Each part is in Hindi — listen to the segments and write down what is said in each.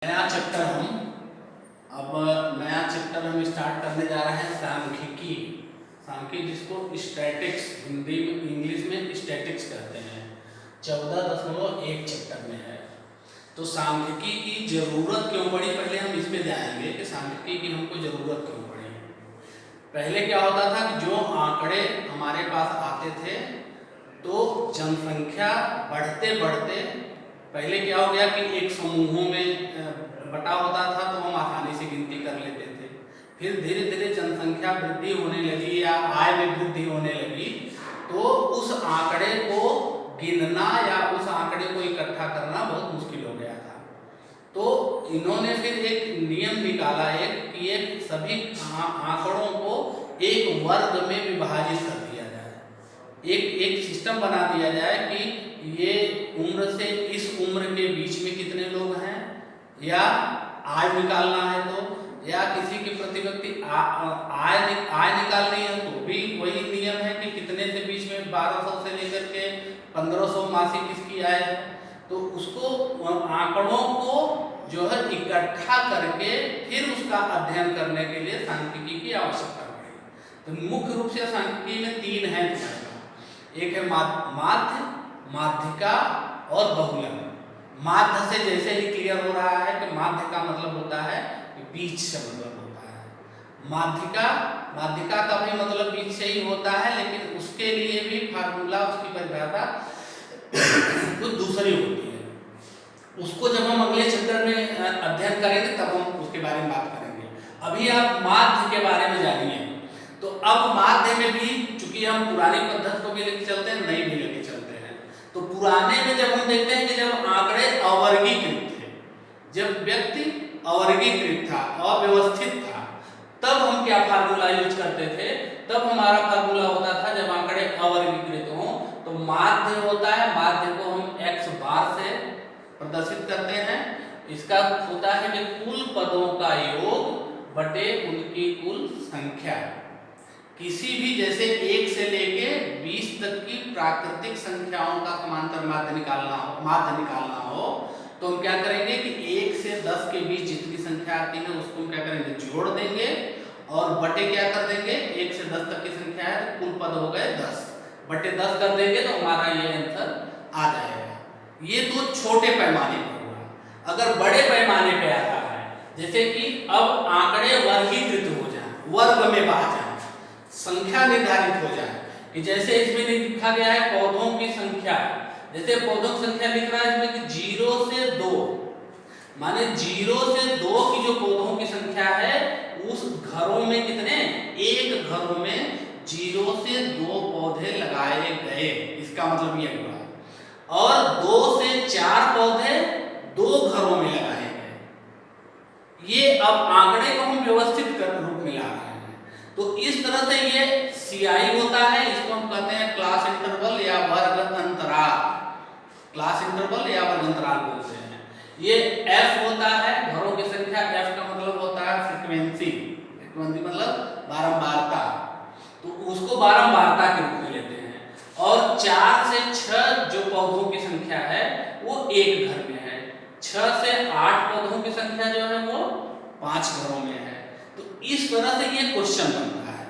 नया चैप्टर हम स्टार्ट करने जा रहे हैं सांख्यिकी। सांख्यिकी जिसको स्टैटिक्स हिंदी में इंग्लिश में स्टैटिक्स कहते हैं, 14.1 चैप्टर में है। तो सांख्यिकी की जरूरत क्यों पड़ी, पहले हम इस पे जाएंगे कि सांख्यिकी की हमको जरूरत क्यों पड़ी। पहले क्या होता था कि जो आंकड़े हमारे पास आते थे तो जनसंख्या बढ़ते बढ़ते पहले क्या हो गया कि एक समूहों में बटा होता था तो हम आसानी से गिनती कर लेते थे। फिर धीरे धीरे जनसंख्या वृद्धि होने लगी या आय में वृद्धि होने लगी तो उस आंकड़े को गिनना या उस आंकड़े को इकट्ठा करना बहुत मुश्किल हो गया था। तो इन्होंने फिर एक नियम निकाला कि एक सभी आंकड़ों को एक वर्ग में विभाजित कर दिया जाए, एक सिस्टम बना दिया जाए कि ये उम्र से इस उम्र के बीच में कितने लोग हैं, या आय निकालना है तो, या किसी के प्रति व्यक्ति आय निकालनी है तो भी वही नियम है कि कितने से बीच में 1200 से लेकर के 1500 मासिक इसकी आय है। तो उसको आंकड़ों को जो है इकट्ठा करके फिर उसका अध्ययन करने के लिए सांख्यिकी की आवश्यकता पड़ी। तो मुख्य रूप से सांख्यिकी में 3 हैं, एक है माध्य, माध्यिका और बहुलक। माध्य से जैसे ही क्लियर हो रहा है कि माध्य का मतलब होता है कि बीच से मतलब होता है। माध्यिका का भी मतलब बीच से ही होता है, लेकिन उसके लिए भी फार्मूला, उसकी परिभाषा कुछ दूसरी होती है। उसको जब हम अगले चैप्टर में अध्ययन करेंगे तब हम उसके बारे में बात करेंगे। अभी आप माध्य के बारे में जानिए। तो अब माध्य में भी चूंकि हम पुरानी पद्धति को भी लेकर चलते हैं, नई भी लेकर चलते हैं। तो पुराने में जब हम देखते हैं कि जब आंकड़े अवर्गीकृत थे, जब व्यक्ति अवर्गीकृत था, अव्यवस्थित था, तब हम क्या फार्मूला यूज करते थे। तब हमारा फार्मूला होता था जब आंकड़े अवर्गीकृत हों तो माध्य होता है, माध्य को हम x बार से प्रदर्शित करते हैं। इसका होता है कि कुल पदों का योग बटे उनकी कुल संख्या। किसी भी जैसे 1 से लेके 20 तक की प्राकृतिक संख्याओं का समांतर माध्य निकालना हो तो हम क्या करेंगे कि 1 से 10 के बीच जितनी संख्या आती है उसको हम क्या करेंगे, जोड़ देंगे और बटे क्या कर देंगे, 1 से 10 तक की संख्या है तो कुल पद हो गए 10, बटे 10 कर देंगे तो हमारा ये आंसर आ जाएगा। ये तो छोटे पैमाने पर हुआ। अगर बड़े पैमाने पे आता है, जैसे कि अब आंकड़े वर्गीकृत हो जाए, वर्ग में बांट जाए, संख्या निर्धारित हो जाए, कि जैसे इसमें लिखा गया है पौधों की संख्या, जैसे पौधों की संख्या लिख रहा है इसमें कि 0 से 2, माने 0 से 2 की जो पौधों की संख्या है उस घरों में कितने, एक घरों में 0 से 2 पौधे लगाए गए, इसका मतलब ये हुआ। और 2 से 4 पौधे 2 घरों में लगाए गए। ये अब आंकड़े को हम व्यवस्थित कर रूप में ला रहे हैं। तो इस तरह से ये CI होता है, इसको हम कहते हैं क्लास इंटरवल या वर्ग अंतराल, क्लास इंटरवल या वर्ग अंतराल बोलते हैं। ये F होता है घरों की संख्या, F का मतलब होता है फ्रीक्वेंसी, फ्रीक्वेंसी मतलब बारंबारता, तो उसको बारंबारता के रूप में लेते हैं। और 4 से 6 जो पौधों की संख्या है वो एक घर में है, 6 से 8 पौधों की संख्या जो है वो 5 घरों में है। तो इस तरह से ये क्वेश्चन बनता है।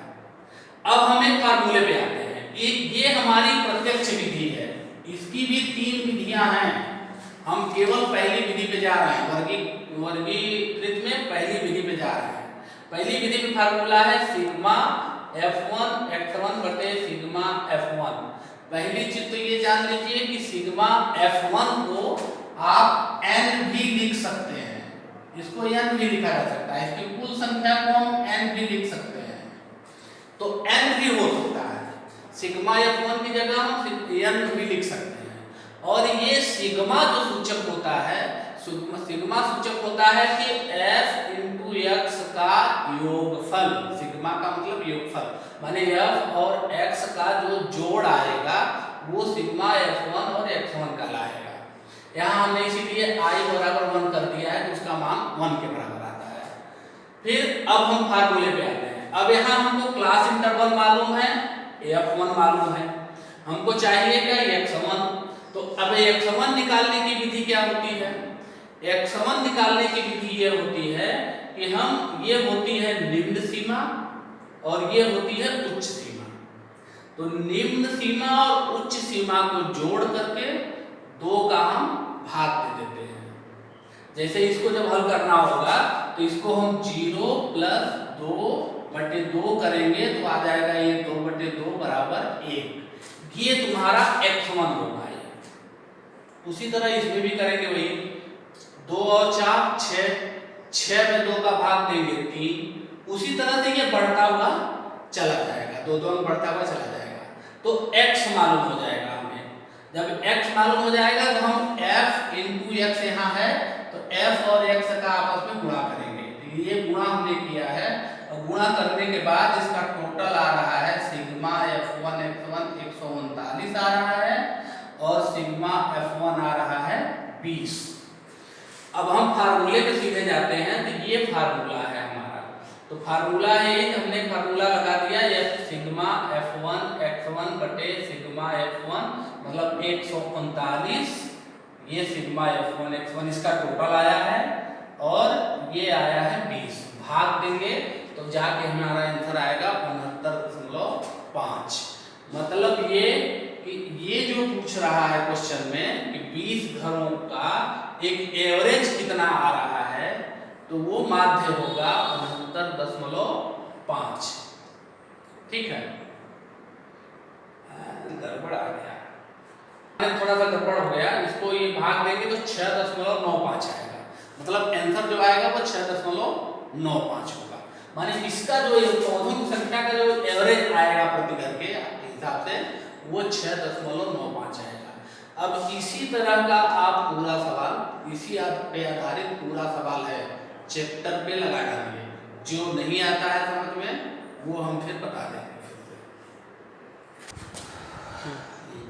अब हम एक फार्मूले पे आते हैं। ये हमारी प्रत्यक्ष विधि है, इसकी भी 3 विधियां हैं। हम केवल पहली विधि पे जा रहे हैं, वर्गीकृत में पहली विधि पे जा रहे हैं। पहली विधि में फार्मूला है सिग्मा F1 x1 बटे सिग्मा F1। पहली चीज तो ये जान लीजिए कि सिग्मा F1 को आप n भी लिख सकते हैं, इसको n भी लिखा जा सकता है, इसकी कुल संख्या को हम n भी लिख सकते हैं, तो n भी हो सकता है। सिग्मा F1 की जगह हम n भी लिख सकते हैं। और ये सिग्मा जो सूचक होता है, सिग्मा सूचक होता है कि f into x का योगफल। सिग्मा का मतलब योगफल, माने f और x का जो जोड़ आएगा वो सिग्मा F1 और x1 का लाएगा। यहाँ हमने इसीलिए I बराबर 1 कर दिया है, तो उसका मान 1 के बराबर आता है। फिर अब हम फार्मूले पे आते हैं। अब यहाँ हमको क्लास इंटरवल मालूम है, F1 मालूम है, हमको चाहिए क्या x1। तो अब x1 निकालने की विधि क्या होती है x1 निकालने की विधि ये होती है कि हम, ये होती है निम्न सीमा और ये होती है उच्च सीमा। तो निम्न सीमा और उच्च सीमा को जोड़ करके 2 का हम भाग दे देते हैं। जैसे इसको जब हल करना होगा तो इसको हम 0 प्लस 2/2 करेंगे तो आ जाएगा ये 2/2 बराबर 1। ये तुम्हारा x1 होगा। उसी तरह इसमें भी करेंगे वही, 2 और 4 6, 6 में 2 का भाग देंगे 3। उसी तरह से ये बढ़ता हुआ चला जाएगा, 2 में बढ़ता हुआ चला जाएगा। तो x मालूम हो जाएगा हमें। जब x मालूम हो जाएगा तो हम f इंटू x यहाँ है तो f और x का आपस में गुणा करेंगे। तो ये गुणा हमने किया है और गुणा करने के बाद इसका टोटल आ रहा है सिग्मा f1 x1 139 आ रहा है और सिग्मा f1 आ रहा है 20। अब हम फार्मूले पे सीधे जाते हैं। तो ये फार्मूला है हमारा। तो फार्मूला है, हमने फार्मूला लगा दिया, ये सिग्मा f1 x1 बटे सिग्मा f1 मतलब 139, ये सिग्मा f1 x1 इसका टोटल आया है और ये आया है 20। भाग देंगे तो जाके हमारा आंसर आएगा 69.5। मतलब ये कि ये जो पूछ रहा है क्वेश्चन में कि 20 घरों का एक एवरेज कितना आ रहा है तो वो माध्य होगा 69.5। ठीक है, गड़बड़ आ गया, थोड़ा सा गड़बड़ हो गया। इसको ये भाग देंगे तो 6.95 आएगा। मतलब आंसर जो आएगा वो 6.95 होगा। माने इसका जो पौधों की संख्या का जो एवरेज आएगा प्रति घर के हिसाब से वो 6.95 आएगा। अब इसी तरह का आप पूरा सवाल, इसी पे आधारित पूरा सवाल है, चैप्टर पे लगा डालिए। जो नहीं आता है समझ में वो हम फिर बता देंगे।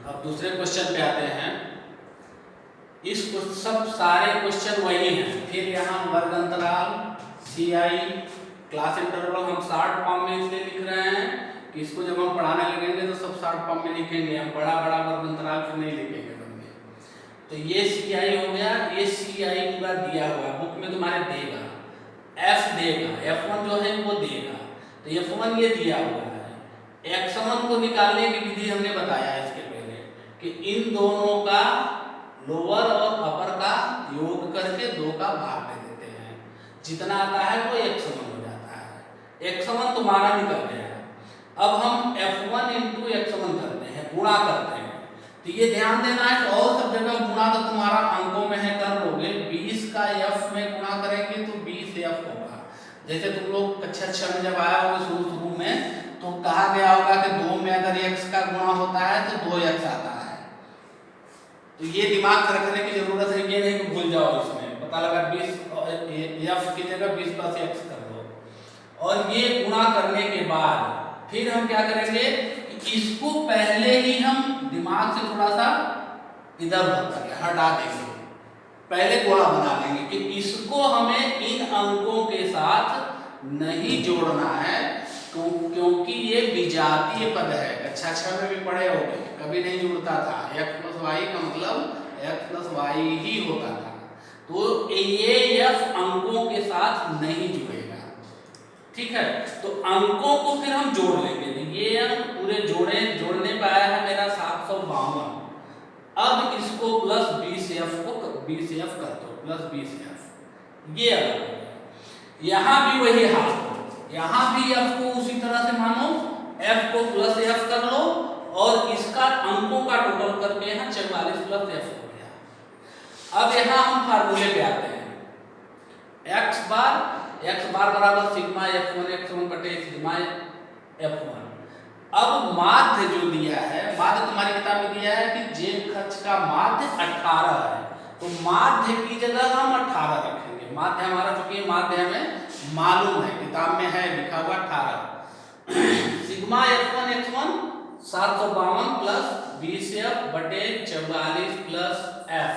अब दूसरे क्वेश्चन पे आते हैं। इस सब सारे क्वेश्चन वही हैं। फिर यहाँ वर्ग अंतराल, CI, क्लास इंटरवल हम शॉर्ट फॉर्म में इसलिए लिख रहे हैं कि इसको जब हम पढ़ाने लगेंगे तो सब शॉर्ट फॉर्म में लिखेंगे, हम बड़ा बड़ा वर्ग अंतराल से नहीं लिखेंगे। तो ये CI हो गया। ये CI पूरा दिया हुआ है बुक में तुम्हारे देगा, F देगा, F1 जो है वो देगा। तो F1 ये दिया हुआ है। x1 को निकालने की विधि हमने बताया इसके पहले कि इन दोनों का लोअर और अपर का योग करके 2 का भाग दे देते हैं। जितना आता है वो x1 हो जाता है। x1 तुम्हारा निकल गया। अब हम f1 इंटू x1 करते हैं, गुणा करते हैं। तो ये ध्यान देना है कि और सब जगह गुणा तो तुम्हारा अंकों में है, कर लोगे। 20 का f में गुणा करेंगे तो 20f होगा। जैसे तुम लोग कक्षा 6 में जब आया होगा शुरू में तो कहा गया होगा कि 2 में अगर x का गुणा होता है तो 2x आता है। तो ये दिमाग रखने की जरूरत है, ये नहीं कि भूल जाओ। इसमें पता लगा 20 f की जगह 20 + x कर दो। और ये गुणा करने के बाद फिर हम क्या करेंगे कि इसको पहले ही हम दिमाग से थोड़ा सा इधर उधर हटा देंगे। पहले गोला बना लेंगे कि इसको हमें इन अंकों के साथ नहीं जोड़ना है क्योंकि ये विजातीय पद है। कक्षा 6 में भी पढ़े होंगे, कभी नहीं जुड़ता था। x + y का मतलब x + y ही होता था। तो ये f अंकों के साथ नहीं जुड़ेगा। ठीक है, तो अंकों को फिर हम जोड़ लेंगे। ये अंक पूरे जोड़ने पे आया है मेरा 752। अब इसको प्लस 20f को 20f कर दो, प्लस 20f। ये अलग हो गया। यहाँ भी वही हाल, यहाँ भी f को उसी तरह से मानो, f को प्लस f कर लो और इसका अंकों का टोटल करके यहाँ 44 + f हो गया। अब यहाँ हम फार्मूले पे आते हैं। x बार बराबर सिग्मा f1 x1 बटे सिग्मा f1। अब माध्य जो दिया है, माध्य तुम्हारी किताब में दिया है कि जेब खर्च का माध्य 18 है। तो माध्य की जगह हम 18 रखेंगे। माध्य हमारा चूंकि माध्य हमें मालूम है, किताब में है लिखा हुआ 18। Sigma f1 x1 752 plus 20f बटे 44 प्लस f।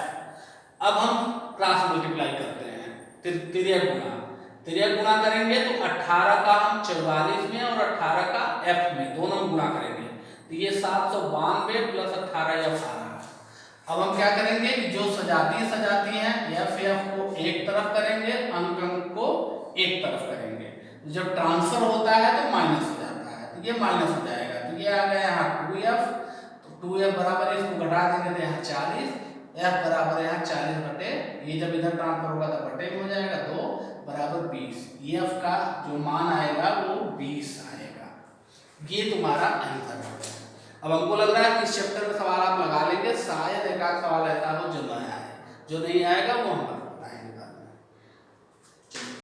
अब हम क्रॉस मल्टीप्लाई करते हैं, तिर्यक गुणा करेंगे तो 18 का हम 44 में और 18 का f में दोनों गुणा करेंगे। तो ये 792 प्लस 18 f आ रहा है। अब हम क्या करेंगे कि जो सजाती है एफ को एक तरफ करेंगे, अंक को एक तरफ करेंगे। जब ट्रांसफर होता है तो माइनस हो जाता है, तो ये माइनस हो जाएगा, तो ये आ गया यहाँ 2f, तो 2f बराबर इसको घटा देंगे तो यहाँ 40, f बराबर यहाँ 40 बटे, ये जब इधर ट्रांसफर होगा तो बटे में हो जाएगा 2 बराबर 20, f का जो मान आएगा वो 20 आएगा। ये तुम्हारा आंसर हो गया। अब हमको लग रहा है कि इस चैप्टर में सवाल आप लगा लेंगे, शायद एक आध सवाल ऐसा हो जो ना आए, जो नहीं आएगा वो हम